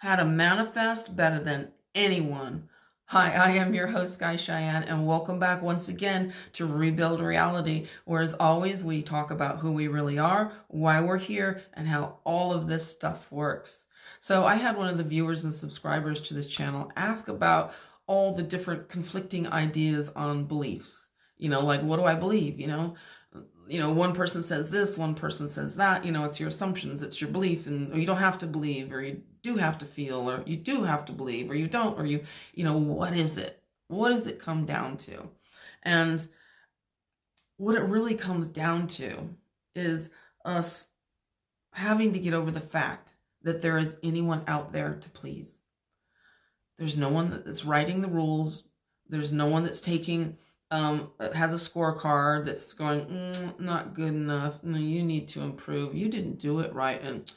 how to manifest better than anyone. Hi, I am your host, Guy Cheyenne, and welcome back once again to Rebuild Reality, where as always, we talk about who we really are, why we're here, and how all of this stuff works. So I had one of the viewers and subscribers to this channel ask about all the different conflicting ideas on beliefs. Like, what do I believe? One person says this, one person says that. It's your assumptions, it's your belief, and or you don't have to believe, or you do have to feel, or you do have to believe, or you don't, or what is it? What does it come down to? And what it really comes down to is us having to get over the fact that there is anyone out there to please. There's no one that's writing the rules. There's no one that's taking has a scorecard that's going, not good enough. No, you need to improve. You didn't do it right. And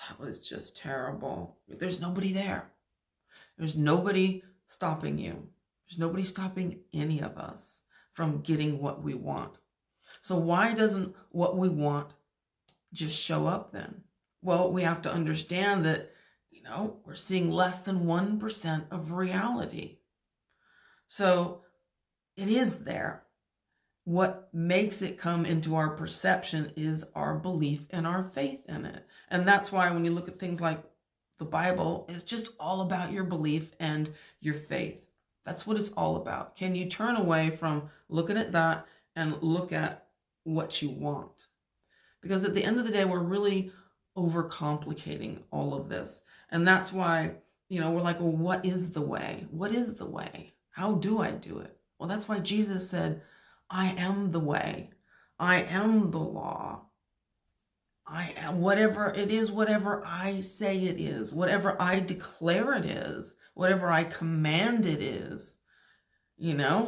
that was just terrible. There's nobody there. There's nobody stopping you. There's nobody stopping any of us from getting what we want. So why doesn't what we want just show up then? Well, we have to understand that, we're seeing less than 1% of reality. So it is there. What makes it come into our perception is our belief and our faith in it. And that's why when you look at things like the Bible, it's just all about your belief and your faith. That's what it's all about. Can you turn away from looking at that and look at what you want? Because at the end of the day, we're really overcomplicating all of this. And that's why, we're like, well, what is the way? What is the way? How do I do it? Well, that's why Jesus said, I am the way. I am the law. I am whatever it is, whatever I say it is, whatever I declare it is, whatever I command it is,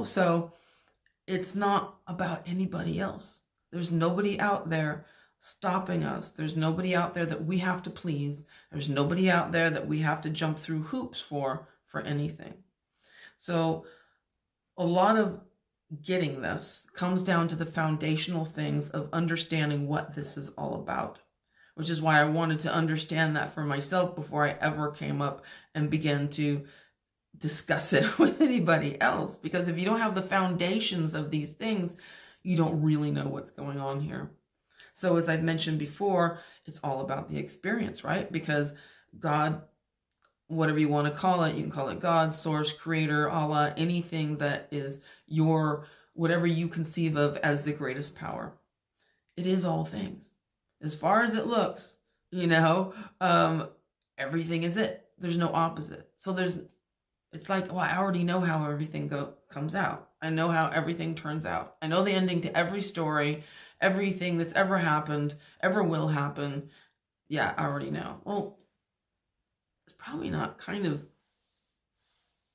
So it's not about anybody else. There's nobody out there stopping us. There's nobody out there that we have to please. There's nobody out there that we have to jump through hoops for anything. So a lot of getting this comes down to the foundational things of understanding what this is all about, which is why I wanted to understand that for myself before I ever came up and began to discuss it with anybody else. Because if you don't have the foundations of these things, you don't really know what's going on here. So as I've mentioned before, it's all about the experience, right? Because God, whatever you want to call it, you can call it God, source, creator, Allah, anything that is whatever you conceive of as the greatest power. It is all things. As far as it looks, everything is it. There's no opposite. So it's like, well, I already know how everything comes out. I know how everything turns out. I know the ending to every story, everything that's ever happened, ever will happen. Yeah, I already know. Well, it's probably not kind of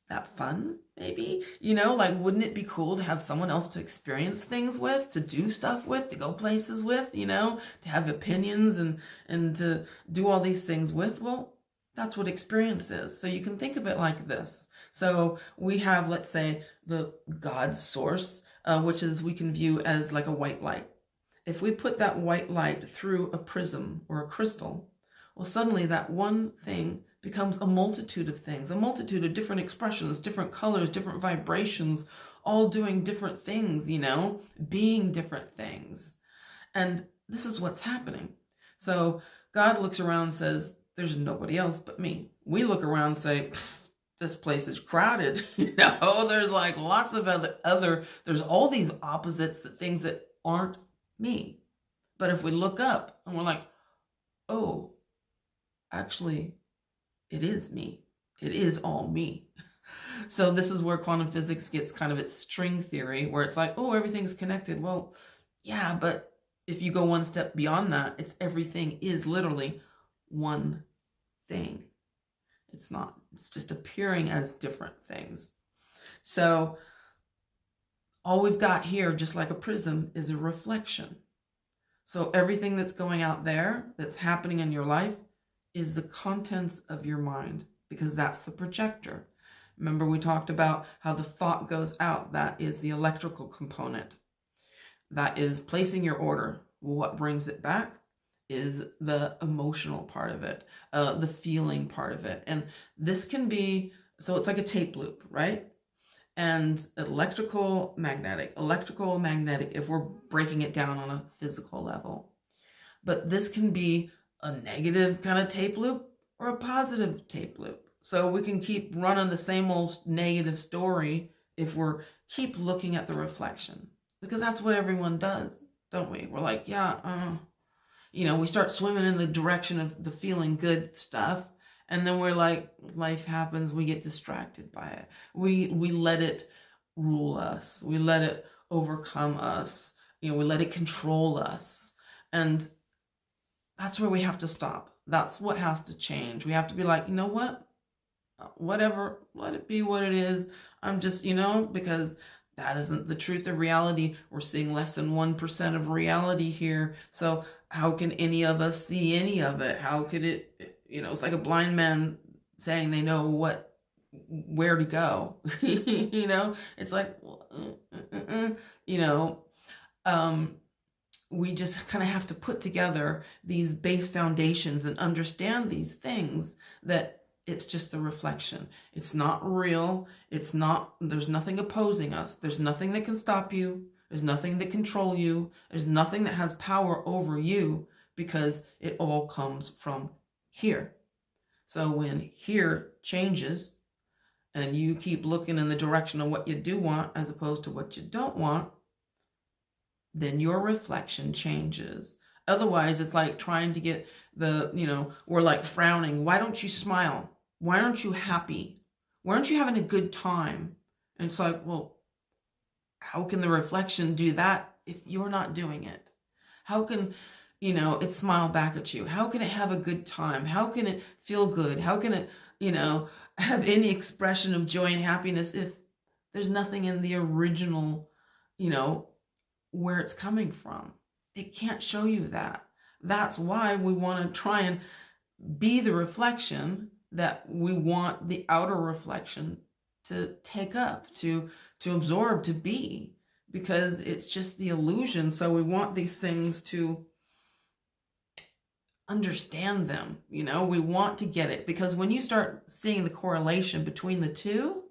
that fun, maybe, wouldn't it be cool to have someone else to experience things with, to do stuff with, to go places with, to have opinions and to do all these things with? Well, that's what experience is. So you can think of it like this. So we have, let's say, the God source, which is we can view as like a white light. If we put that white light through a prism or a crystal, well, suddenly that one thing becomes a multitude of things, a multitude of different expressions, different colors, different vibrations, all doing different things, being different things. And this is what's happening. So God looks around and says, there's nobody else but me. We look around and say, this place is crowded. There's like lots of there's all these opposites, the things that aren't me. But if we look up and we're like, oh, actually, it is me. It is all me. So this is where quantum physics gets kind of its string theory, where it's like, oh, everything's connected. Well, yeah, but if you go one step beyond that, it's everything is literally one thing. It's not. It's just appearing as different things. So all we've got here, just like a prism, is a reflection. So everything that's going out there, that's happening in your life, is the contents of your mind, because that's the projector. Remember, we talked about how the thought goes out. That is the electrical component. That is placing your order. What brings it back is the emotional part of it, the feeling part of it. And this can be, so it's like a tape loop, right? And electrical, magnetic, if we're breaking it down on a physical level. But this can be a negative kind of tape loop or a positive tape loop. So we can keep running the same old negative story if we're keep looking at the reflection, because that's what everyone does, don't we? We're like, yeah, we start swimming in the direction of the feeling good stuff. And then we're like, life happens, we get distracted by it. We let it rule us. We let it overcome us. We let it control us. And that's where we have to stop. That's what has to change. We have to be like, you know what? Whatever, let it be what it is. I'm just, because that isn't the truth of reality. We're seeing less than 1% of reality here. So how can any of us see any of it? How could it, it's like a blind man saying they know where to go. It's like, we just kind of have to put together these base foundations and understand these things, that it's just the reflection. It's not real. There's nothing opposing us. There's nothing that can stop you. There's nothing that control you. There's nothing that has power over you, because it all comes from here. So when here changes and you keep looking in the direction of what you do want as opposed to what you don't want, then your reflection changes. Otherwise, it's like trying to get we're like frowning. Why don't you smile? Why aren't you happy? Why aren't you having a good time? And it's like, well, how can the reflection do that if you're not doing it? How can, it smile back at you? How can it have a good time? How can it feel good? How can it, have any expression of joy and happiness if there's nothing in the original, where it's coming from? It can't show you that. That's why we want to try and be the reflection that we want the outer reflection to take up, to absorb, to be, because it's just the illusion. So we want these things to understand them. We want to get it, because when you start seeing the correlation between the two,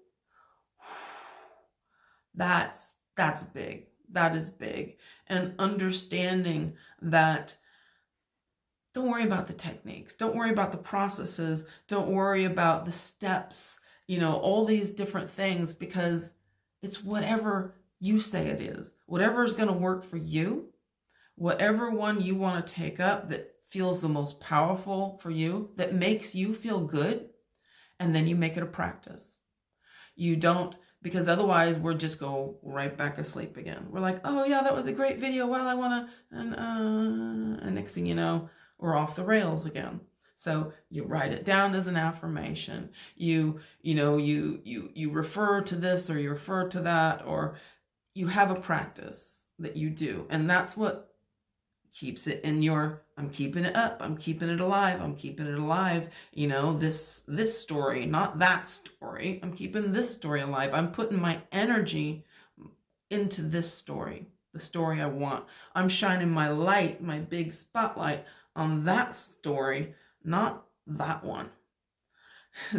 that's big. That is big. And understanding that, don't worry about the techniques. Don't worry about the processes. Don't worry about the steps, all these different things, because it's whatever you say it is. Whatever is going to work for you, whatever one you want to take up that feels the most powerful for you, that makes you feel good, and then you make it a practice. You don't, because otherwise we'll just go right back asleep again. We're like, oh yeah, that was a great video. Well, I want to, and next thing you know, we're off the rails again. So you write it down as an affirmation. You refer to this, or you refer to that, or you have a practice that you do. And that's what keeps it in your, I'm keeping it up, I'm keeping it alive, I'm keeping it alive. This story, not that story. I'm keeping this story alive. I'm putting my energy into this story, the story I want. I'm shining my light, my big spotlight on that story, not that one.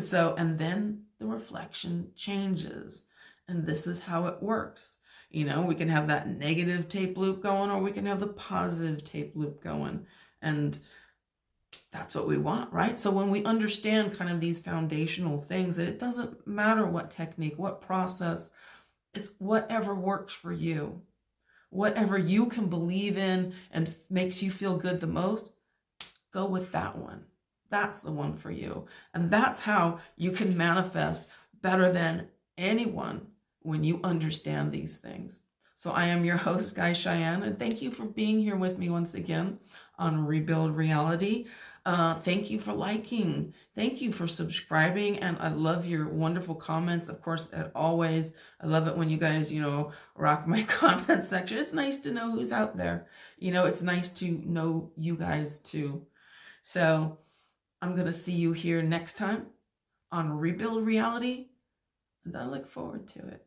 So, and then the reflection changes. And this is how it works. We can have that negative tape loop going, or we can have the positive tape loop going. And that's what we want, right? So when we understand kind of these foundational things, that it doesn't matter what technique, what process, it's whatever works for you. Whatever you can believe in and makes you feel good the most, go with that one. That's the one for you. And that's how you can manifest better than anyone, when you understand these things. So I am your host, Guy Cheyenne, and thank you for being here with me once again on Rebuild Reality. Thank you for liking. Thank you for subscribing. And I love your wonderful comments. Of course, as always, I love it when you guys, rock my comment section. It's nice to know who's out there. It's nice to know you guys too. So I'm going to see you here next time on Rebuild Reality, and I look forward to it.